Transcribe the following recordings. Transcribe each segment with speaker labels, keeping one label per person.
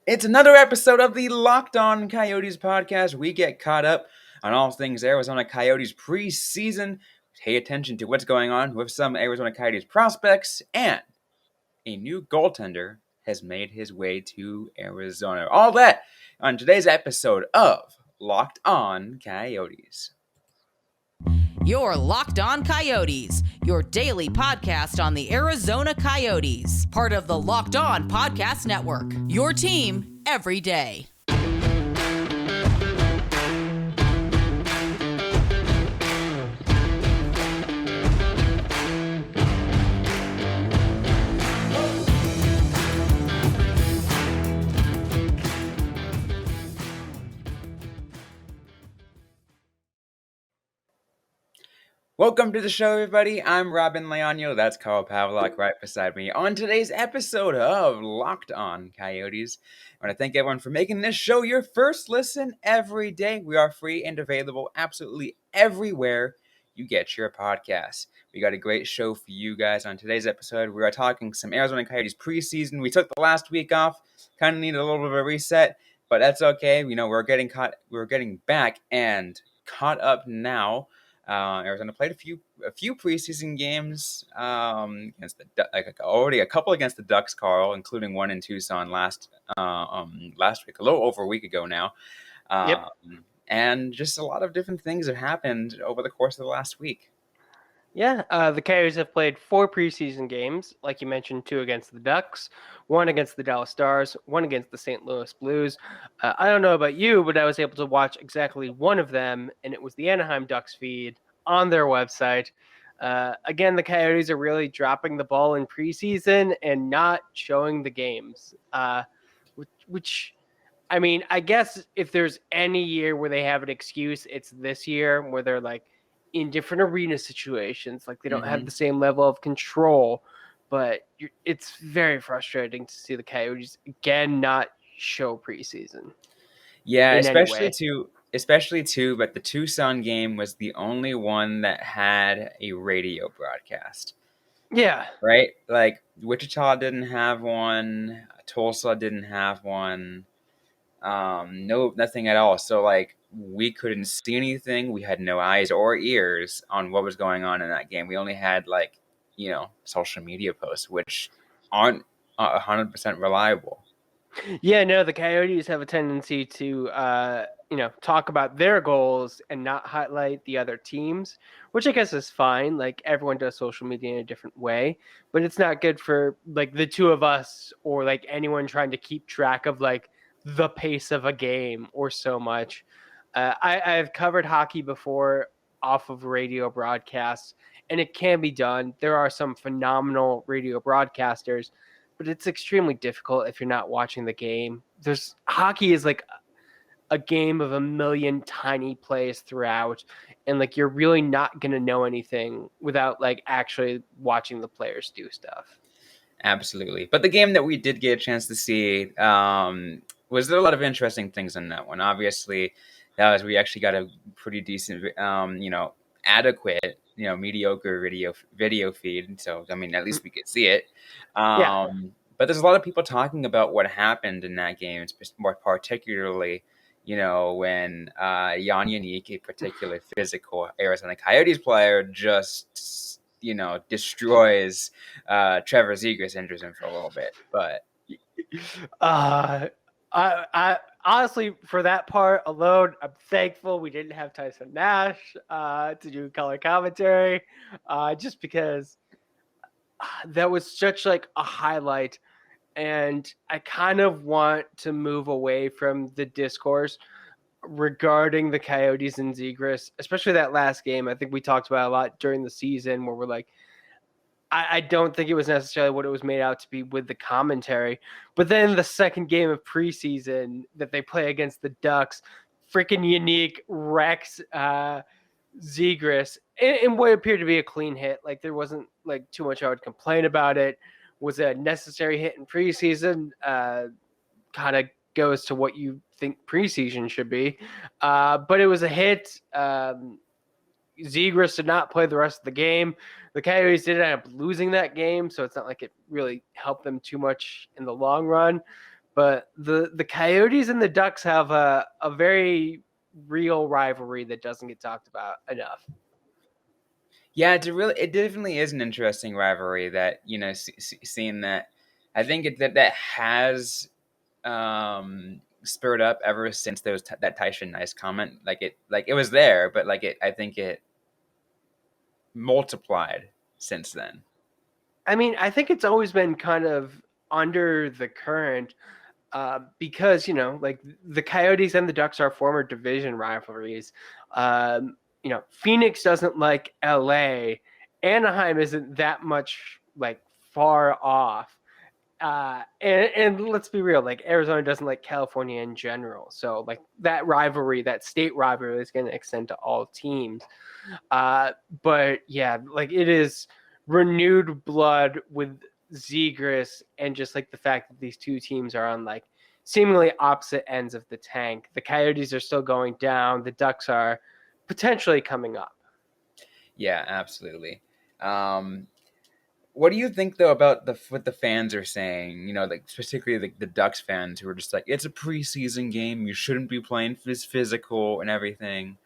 Speaker 1: It's another episode of the Locked On Coyotes podcast. We get caught up on all things Arizona Coyotes preseason. Pay attention to what's going on with some Arizona Coyotes prospects, and a new goaltender has made his way to Arizona. All that on today's episode of Locked On Coyotes.
Speaker 2: You're Locked On Coyotes, your daily podcast on the Arizona Coyotes, part of the Locked On Podcast Network, your team every day.
Speaker 1: Welcome to the show, everybody. I'm Robyn Leonio. That's Carl Pavlak right beside me. On today's episode of Locked On Coyotes, I want to thank everyone for making this show your first listen every day. We are free and available absolutely everywhere you get your podcasts. We got a great show for you guys. On today's episode, we are talking some Arizona Coyotes preseason. We took the last week off, kind of needed a little bit of a reset, but that's okay. You know, we're getting back and caught up now. Arizona played a few preseason games against already a couple against the Ducks, Carl, including one in Tucson last week, a little over a week ago now.
Speaker 3: Yep.
Speaker 1: And just a lot of different things have happened over the course of the last week.
Speaker 3: Yeah, the Coyotes have played 4 preseason games, like you mentioned, 2 against the Ducks, 1 against the Dallas Stars, 1 against the St. Louis Blues. I don't know about you, but I was able to watch exactly one of them, and it was the Anaheim Ducks feed on their website. Again, the Coyotes are really dropping the ball in preseason and not showing the games, which I mean, I guess if there's any year where they have an excuse, it's this year where they're like in different arena situations, like they don't have the same level of control. But it's very frustrating to see the Coyotes again not show preseason.
Speaker 1: Yeah, especially too. But the Tucson game was the only one that had a radio broadcast.
Speaker 3: Yeah.
Speaker 1: Right? Like Wichita didn't have one, Tulsa didn't have one. Nothing at all. So like we couldn't see anything. We had no eyes or ears on what was going on in that game. We only had social media posts, which aren't 100% reliable.
Speaker 3: Yeah, no, the Coyotes have a tendency to, talk about their goals and not highlight the other teams, which I guess is fine. Like everyone does social media in a different way, but it's not good for like the two of us or like anyone trying to keep track of like the pace of a game or so much. I've covered hockey before off of radio broadcasts, and it can be done. There are some phenomenal radio broadcasters, but it's extremely difficult if you're not watching the game. Hockey is like a game of a million tiny plays throughout, and like you're really not going to know anything without like actually watching the players do stuff.
Speaker 1: Absolutely. But the game that we did get a chance to see, was there a lot of interesting things in that one. Obviously, we actually got a pretty decent, adequate, mediocre video feed. So, I mean, at least we could see it.
Speaker 3: Yeah.
Speaker 1: But there's a lot of people talking about what happened in that game, more particularly, when Jan Jenik, a particular physical Arizona Coyotes player, just, destroys Trevor Zegras, injures him for a little bit. But
Speaker 3: I honestly, for that part alone, I'm thankful we didn't have Tyson Nash to do color commentary, just because that was such like a highlight. And I kind of want to move away from the discourse regarding the Coyotes and Zegras, especially that last game. I think we talked about a lot during the season where we're like, I don't think it was necessarily what it was made out to be with the commentary. But then the second game of preseason that they play against the Ducks, freaking Jenik wrecks Zegras in what appeared to be a clean hit. Like there wasn't like too much I would complain about it. Was a necessary hit in preseason. Kind of goes to what you think preseason should be. But it was a hit. Zegras did not play the rest of the game. The Coyotes did end up losing that game, so it's not like it really helped them too much in the long run. But the Coyotes and the Ducks have a very real rivalry that doesn't get talked about enough.
Speaker 1: Yeah, it definitely is an interesting rivalry that seeing that. I think that has spurred up ever since there was that Tyson Nice comment. It was there, but I think it multiplied since then.
Speaker 3: I mean, I think it's always been kind of under the current because like the Coyotes and the Ducks are former division rivalries. Phoenix doesn't like LA. Anaheim isn't that much like far off. And let's be real, like Arizona doesn't like California in general. So like that rivalry, that state rivalry is going to extend to all teams. But yeah, like it is renewed blood with Zegras, and just like the fact that these two teams are on like seemingly opposite ends of the tank. The Coyotes are still going down. The Ducks are potentially coming up.
Speaker 1: Yeah, absolutely. What do you think though about what the fans are saying? Like particularly the Ducks fans who are just like, it's a preseason game. You shouldn't be playing this physical and everything.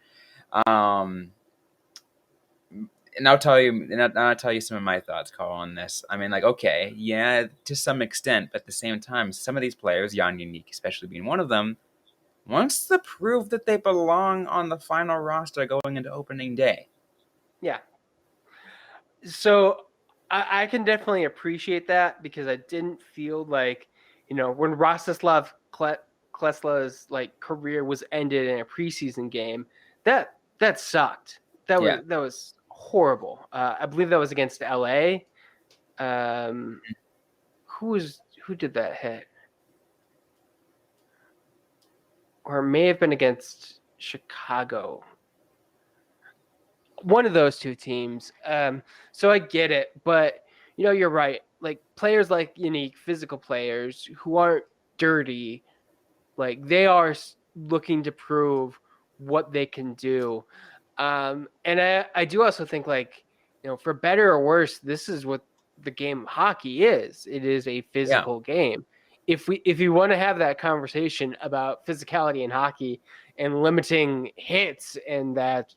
Speaker 1: And I'll tell you some of my thoughts, Carl, on this. I mean, like, okay, yeah, to some extent, but at the same time, some of these players, Jan Jenik especially being one of them, wants to prove that they belong on the final roster going into opening day.
Speaker 3: Yeah. So I can definitely appreciate that, because I didn't feel like, when Rostislav Klesla's like career was ended in a preseason game, that sucked. That was horrible. I believe that was against LA. Who did that hit? Or it may have been against Chicago. One of those two teams. So I get it, but you're right. Like players like Jenik, physical players who aren't dirty, like they are looking to prove what they can do. And I do also think, like, for better or worse, this is what the game of hockey is. It is a physical game. If you want to have that conversation about physicality in hockey and limiting hits, and that,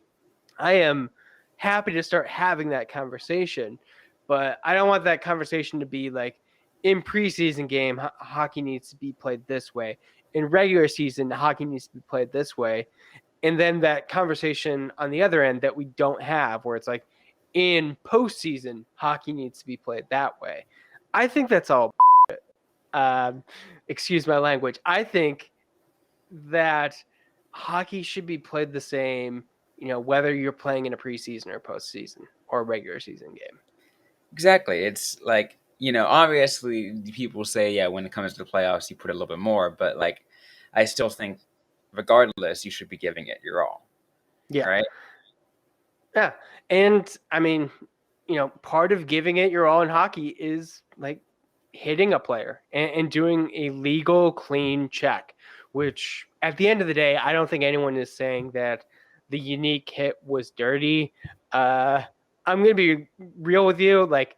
Speaker 3: I am happy to start having that conversation, but I don't want that conversation to be like, in preseason game, hockey needs to be played this way. In regular season, hockey needs to be played this way. And then that conversation on the other end that we don't have, where it's like, in postseason, hockey needs to be played that way. I think that's all. Excuse my language. I think that hockey should be played the same, whether you're playing in a preseason or postseason or a regular season game.
Speaker 1: Exactly. It's like, obviously people say, yeah, when it comes to the playoffs, you put a little bit more, but like, I still think regardless, you should be giving it your all.
Speaker 3: Yeah.
Speaker 1: Right.
Speaker 3: Yeah. And I mean, part of giving it your all in hockey is like hitting a player and doing a legal, clean check, which at the end of the day, I don't think anyone is saying that the Jenik hit was dirty. I'm going to be real with you. Like,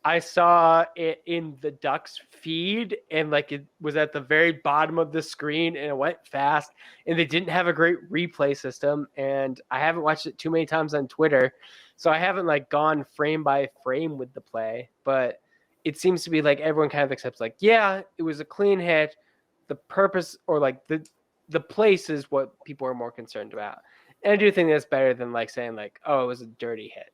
Speaker 3: I saw it in the Ducks feed, and like it was at the very bottom of the screen, and it went fast, and they didn't have a great replay system. And I haven't watched it too many times on Twitter, so I haven't like gone frame by frame with the play, but it seems to be like everyone kind of accepts, like, yeah, it was a clean hit. The purpose, or like the place, is what people are more concerned about. And I do think that's better than like saying like, oh, it was a dirty hit.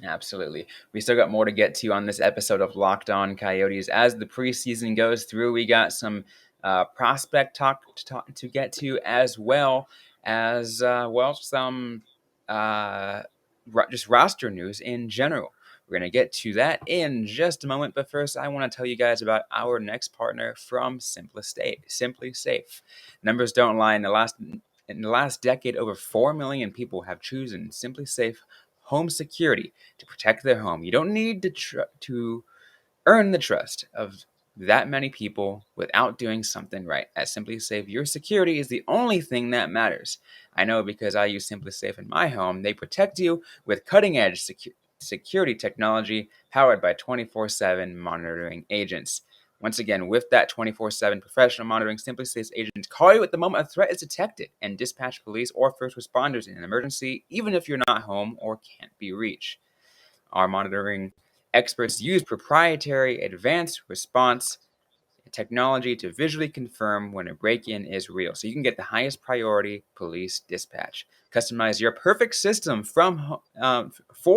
Speaker 1: Absolutely. We still got more to get to on this episode of Locked On Coyotes. As the preseason goes through, we got some prospect talk to get to, as well as some just roster news in general. We're going to get to that in just a moment, but first I want to tell you guys about our next partner from Simply Safe. Numbers don't lie. In the last decade, over 4 million people have chosen Simply Safe home security to protect their home. You don't need to earn the trust of that many people without doing something right. At Simply Safe, your security is the only thing that matters. I know, because I use Simply Safe in my home. They protect you with cutting-edge security technology powered by 24/7 monitoring agents. Once again, with that 24/7 professional monitoring, SimpliSafe's agents call you at the moment a threat is detected and dispatch police or first responders in an emergency, even if you're not home or can't be reached. Our monitoring experts use proprietary advanced response technology to visually confirm when a break-in is real, so you can get the highest priority police dispatch. Customize your perfect system for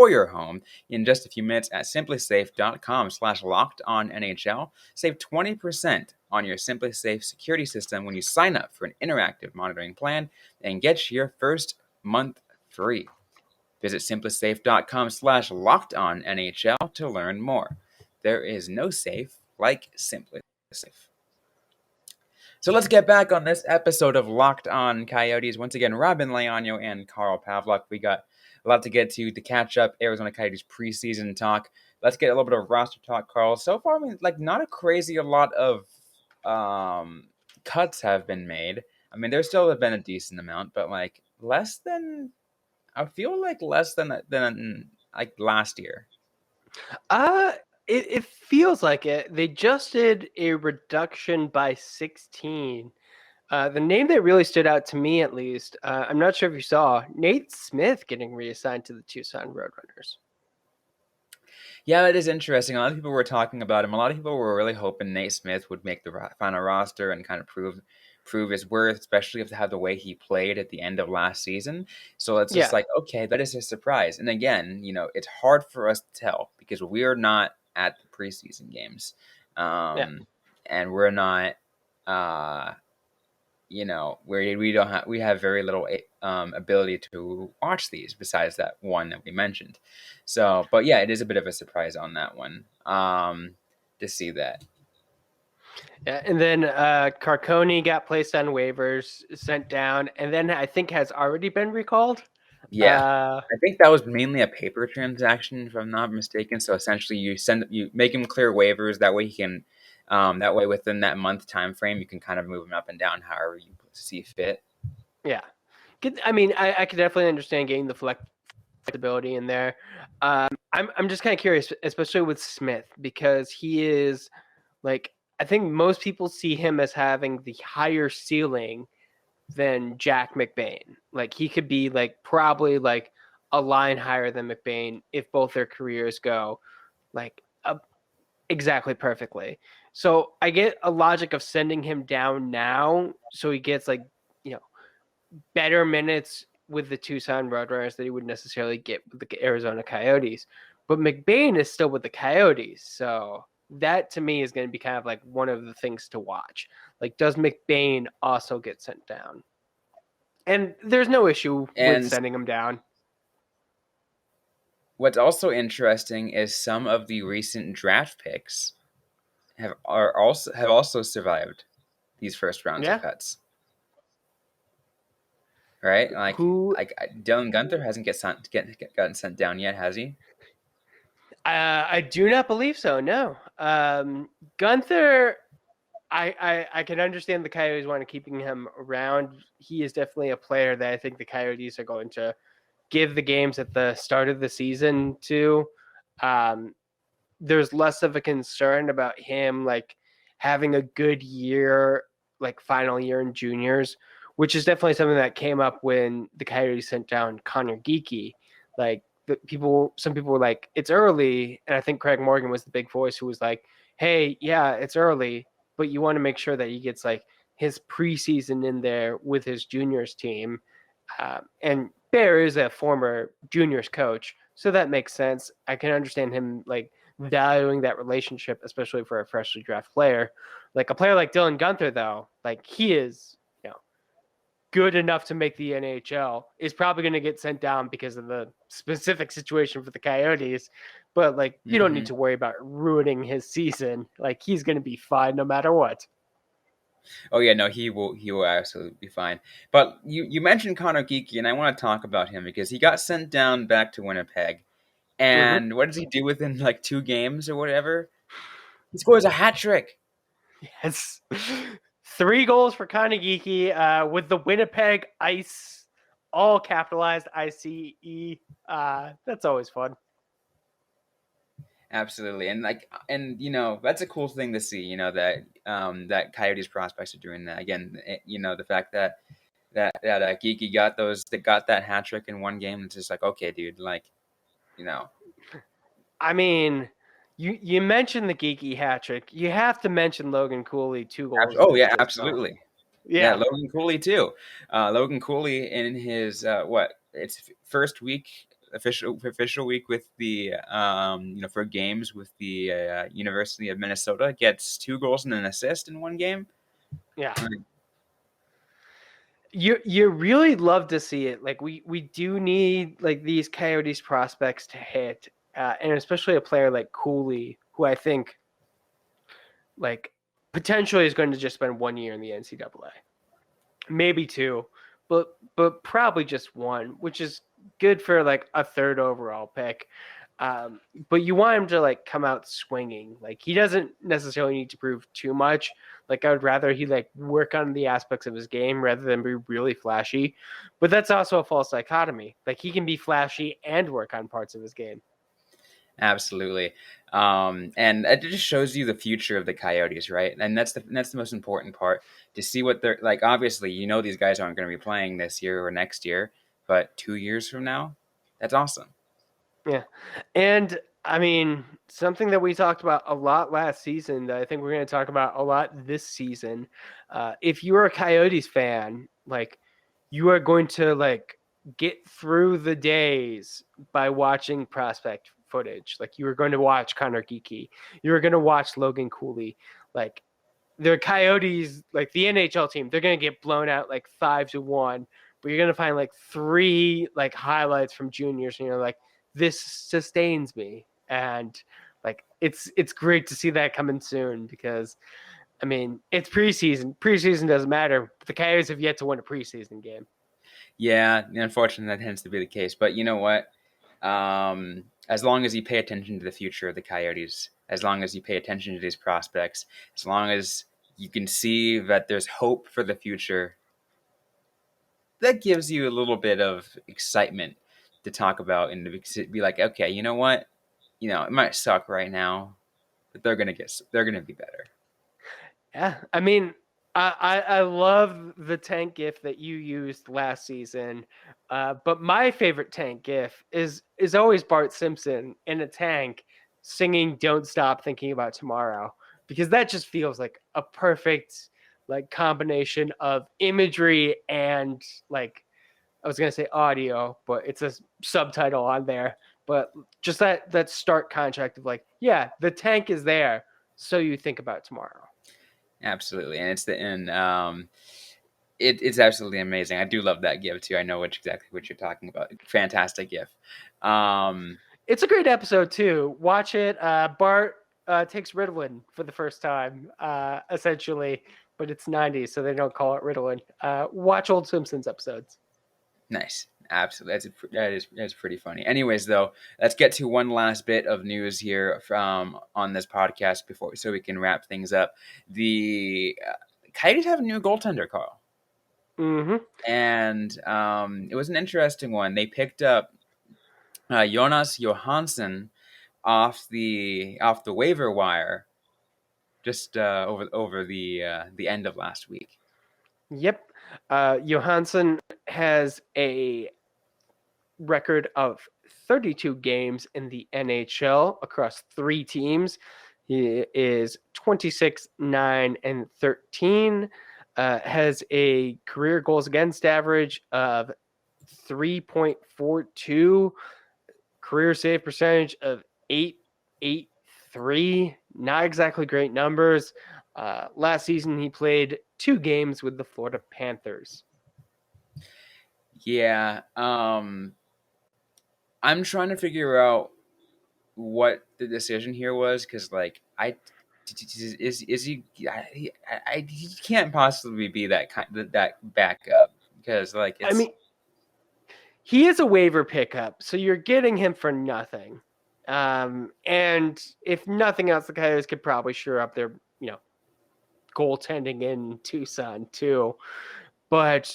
Speaker 1: your home in just a few minutes at simplysafe.com/lockedonnhl. Save 20% on your SimpliSafe security system when you sign up for an interactive monitoring plan and get your first month free. Visit simplysafe.com/lockedonnhl to learn more. There is no safe like SimpliSafe. So let's get back on this episode of Locked On Coyotes. Once again, Robyn Leonio and Carl Pavlik. We got a lot to get to catch up Arizona Coyotes preseason talk. Let's get a little bit of roster talk, Carl. So far, not a crazy a lot of cuts have been made. I mean, there still have been a decent amount, but less than last year.
Speaker 3: It feels like it. They just did a reduction by 16. The name that really stood out to me, at least, I'm not sure if you saw, Nate Smith getting reassigned to the Tucson Roadrunners.
Speaker 1: Yeah, it is interesting. A lot of people were talking about him. A lot of people were really hoping Nate Smith would make the final roster and kind of prove his worth, especially if how the way he played at the end of last season. So it's just okay, that is a surprise. And again, it's hard for us to tell because we're not at the preseason games, and we're not, we have very little ability to watch these besides that one that we mentioned. So, but yeah, it is a bit of a surprise on that one to see that.
Speaker 3: Yeah, and then Carcone got placed on waivers, sent down, and then I think has already been recalled.
Speaker 1: Yeah, I think that was mainly a paper transaction, if I'm not mistaken. So essentially, you make him clear waivers. That way he can, that way within that month time frame, you can kind of move him up and down however you see fit.
Speaker 3: Yeah, I mean, I could definitely understand getting the flexibility in there. I'm just kind of curious, especially with Smith, because he is I think most people see him as having the higher ceiling than Jack McBain. He could be probably a line higher than McBain if both their careers go exactly perfectly. So I get a logic of sending him down now so he gets better minutes with the Tucson Roadrunners that he would necessarily get with the Arizona Coyotes. But McBain is still with the Coyotes, so that to me is going to be kind of one of the things to watch. Does McBain also get sent down? And there's no issue with sending him down.
Speaker 1: What's also interesting is some of the recent draft picks have also survived these first rounds of cuts. Right? Dylan Guenther hasn't gotten sent down yet, has he?
Speaker 3: I do not believe so. No, Guenther. I can understand the Coyotes want to keeping him around. He is definitely a player that I think the Coyotes are going to give the games at the start of the season to. There's less of a concern about him having a good year, final year in juniors, which is definitely something that came up when the Coyotes sent down Connor Geekie. Some people were like, it's early. And I think Craig Morgan was the big voice who was like, hey, yeah, it's early, but you want to make sure that he gets his preseason in there with his juniors team. And Bear is a former juniors coach, so that makes sense. I can understand him valuing that relationship, especially for a freshly drafted player. A player like Dylan Guenther, though, he is good enough to make the NHL, is probably going to get sent down because of the specific situation for the Coyotes. But you don't need to worry about ruining his season. He's going to be fine no matter what.
Speaker 1: Oh yeah, no, he will absolutely be fine. But you mentioned Connor Geekie, and I want to talk about him because he got sent down back to Winnipeg. And what does he do within 2 games or whatever? He scores a hat trick.
Speaker 3: Yes. 3 goals for Connor Geekie with the Winnipeg Ice, all capitalized ICE. That's always fun.
Speaker 1: Absolutely, and that's a cool thing to see. That that Coyotes prospects are doing that again. The fact that Geeky got that hat trick in one game. It's just like, okay, dude, you know,
Speaker 3: I mean, you mentioned the geeky hat trick. You have to mention Logan Cooley 2 goals
Speaker 1: oh yeah,
Speaker 3: against as well.
Speaker 1: absolutely, yeah,
Speaker 3: Yeah,
Speaker 1: Logan Cooley too. Logan Cooley in his it's first week official week with the for games with the University of Minnesota gets 2 goals and an assist in one game.
Speaker 3: yeah.
Speaker 1: Like,
Speaker 3: You really love to see it. Like we do need like these Coyotes prospects to hit, and especially a player like Cooley, who I think like potentially is going to just spend 1 year in the NCAA, maybe two, but probably just one, which is good for like a third overall pick. But you want him to like come out swinging. Like he doesn't necessarily need to prove too much. Like I would rather he like work on the aspects of his game rather than be really flashy. But that's also a false dichotomy. Like he can be flashy and work on parts of his game.
Speaker 1: absolutely, and it just shows you the future of the Coyotes, right? And that's the most important part, to see what they're like. Obviously, these guys aren't going to be playing this year or next year, but 2 years from now, that's awesome.
Speaker 3: Yeah. And I mean, something that we talked about a lot last season that I think we're going to talk about a lot this season. If you're a Coyotes fan, like you are going to like get through the days by watching prospect footage. Like you are going to watch Connor Geeky. You're going to watch Logan Cooley. Like the Coyotes, like the NHL team, they're going to get blown out like 5-1, but you're going to find like three like highlights from juniors and you're like, this sustains me. And like it's great to see that coming soon because I mean it's preseason. Preseason doesn't matter. But the Coyotes have yet to win a preseason game.
Speaker 1: Yeah, unfortunately, that tends to be the case. But you know what? As long as you pay attention to the future of the Coyotes, as long as you pay attention to these prospects, as long as you can see that there's hope for the future, that gives you a little bit of excitement to talk about and to be like, okay, you know what? It might suck right now, but they're gonna be better.
Speaker 3: Yeah, I mean, I love the tank gif that you used last season, but my favorite tank gif is always Bart Simpson in a tank singing "Don't Stop Thinking About Tomorrow" because that just feels like a perfect like combination of imagery and like I was gonna say audio, but it's a subtitle on there. But just that stark contrast of like, yeah, the tank is there, so you think about tomorrow.
Speaker 1: Absolutely, and it's absolutely amazing. I do love that GIF too. I know exactly what you're talking about. Fantastic GIF. Um,
Speaker 3: It's a great episode too. Watch it. Bart takes Ritalin for the first time, essentially, but it's 90s, so they don't call it Ritalin. Watch old Simpsons episodes.
Speaker 1: nice. Absolutely, that's pretty funny. Anyways, though, let's get to one last bit of news here from on this podcast so we can wrap things up. The Coyotes have a new goaltender, Carl,
Speaker 3: Mm-hmm.
Speaker 1: and it was an interesting one. They picked up Jonas Johansson off the waiver wire just over the end of last week.
Speaker 3: Yep. Johansson has a record of 32 games in the NHL across 3 teams. He is 26, 9, and 13. Has a career goals against average of 3.42, career save percentage of 8.83. Not exactly great numbers. Last season, he played 2 games with the Florida Panthers.
Speaker 1: Yeah, I'm trying to figure out what the decision here was because, like, is he? He can't possibly be that backup because, like,
Speaker 3: I
Speaker 1: it's
Speaker 3: mean, he is a waiver pickup, so you're getting him for nothing. And if nothing else, the Coyotes could probably shore up their, goaltending in Tucson too. But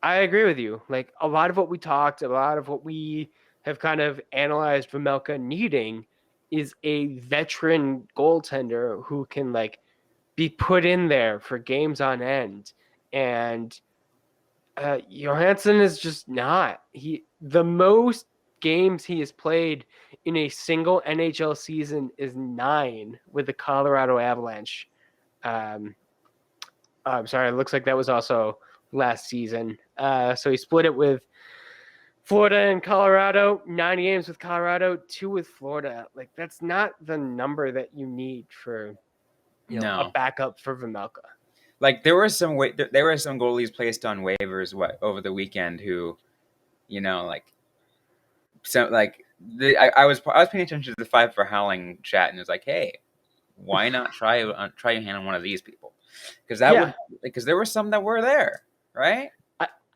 Speaker 3: I agree with you. Like a lot of what we talked, a lot of what we have kind of analyzed Vejmelka needing is a veteran goaltender who can like be put in there for games on end. And Johansson is just not. The most games he has played in a single NHL season is 9 with the Colorado Avalanche. I'm sorry, it looks like that was also last season. So he split it with Florida and Colorado, 9 games with Colorado, 2 with Florida. Like, that's not the number that you need for a backup for Vejmelka.
Speaker 1: Like there were some goalies placed on waivers over the weekend who, like I was paying attention to the Five for Howling chat, and it was like, hey, why not try your hand on one of these people? Because there were some that were there, right?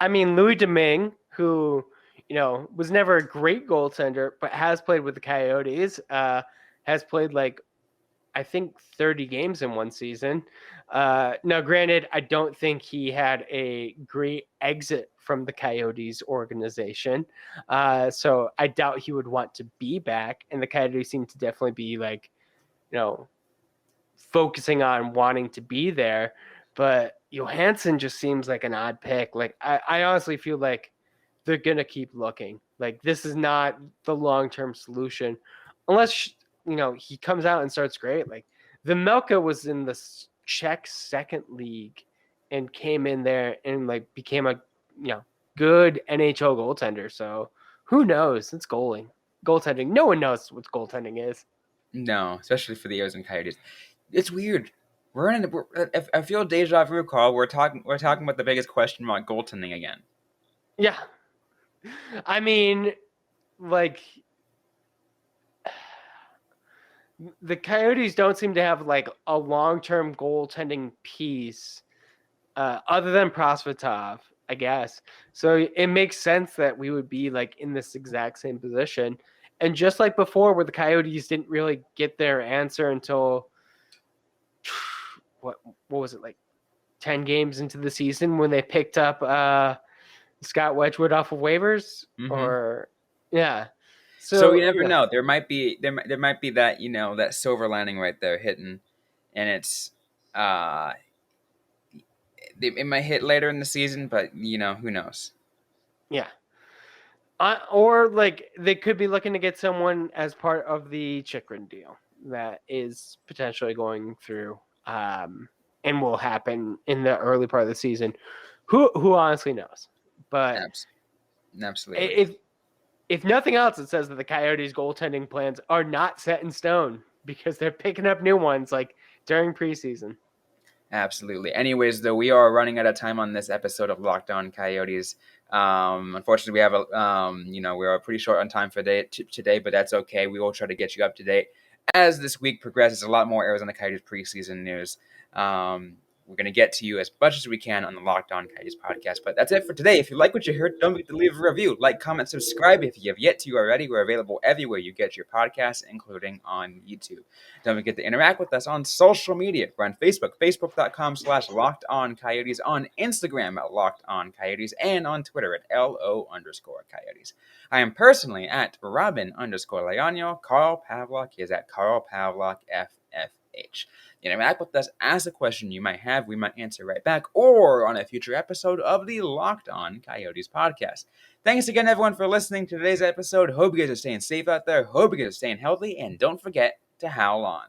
Speaker 3: I mean, Louis Domingue, who was never a great goaltender, but has played with the Coyotes, has played like I think 30 games in one season. Now, granted, I don't think he had a great exit from the Coyotes organization. So I doubt he would want to be back. And the Coyotes seem to definitely be like, focusing on wanting to be there. But Johansson just seems like an odd pick. Like, I honestly feel like they're going to keep looking. Like, this is not the long-term solution. Unless, he comes out and starts great. Like, Vejmelka was in the Czech second league and came in there and, like, became a, good NHL goaltender. So, who knows? It's goaltending. No one knows what goaltending is.
Speaker 1: No, especially for the Arizona Coyotes. It's weird. I feel deja vu, Carl. We're talking about the biggest question mark, goaltending again.
Speaker 3: Yeah. I mean, like, the Coyotes don't seem to have like a long-term goaltending piece other than Prosvetov, I guess. So it makes sense that we would be like in this exact same position. And just like before, where the Coyotes didn't really get their answer until what was it, like 10 games into the season when they picked up Scott Wedgwood off of waivers, or yeah.
Speaker 1: So you never know. There might be that that silver lining right there hitting, and it's it might hit later in the season, but who knows?
Speaker 3: Yeah. Or like they could be looking to get someone as part of the Chychrun deal that is potentially going through and will happen in the early part of the season. Who honestly knows? But
Speaker 1: absolutely.
Speaker 3: If nothing else, it says that the Coyotes' goaltending plans are not set in stone because they're picking up new ones like during preseason.
Speaker 1: Absolutely. Anyways, though, we are running out of time on this episode of Locked On Coyotes. Unfortunately, we have we're pretty short on time for today, but that's okay. We will try to get you up to date as this week progresses. A lot more Arizona Coyotes preseason news. We're going to get to you as much as we can on the Locked On Coyotes podcast. But that's it for today. If you like what you heard, don't forget to leave a review, like, comment, subscribe if you have yet to already. We're available everywhere you get your podcasts, including on YouTube. Don't forget to interact with us on social media. We're on Facebook, facebook.com/LockedOnCoyotes, on Instagram at LockedOnCoyotes, and on Twitter at LO_Coyotes. I am personally at Robyn_Leonio. Carl Pavlock is at Carl Pavlock FFH. Interact with us, ask a question you might have, we might answer right back, or on a future episode of the Locked On Coyotes podcast. Thanks again, everyone, for listening to today's episode. Hope you guys are staying safe out there. Hope you guys are staying healthy, and don't forget to howl on.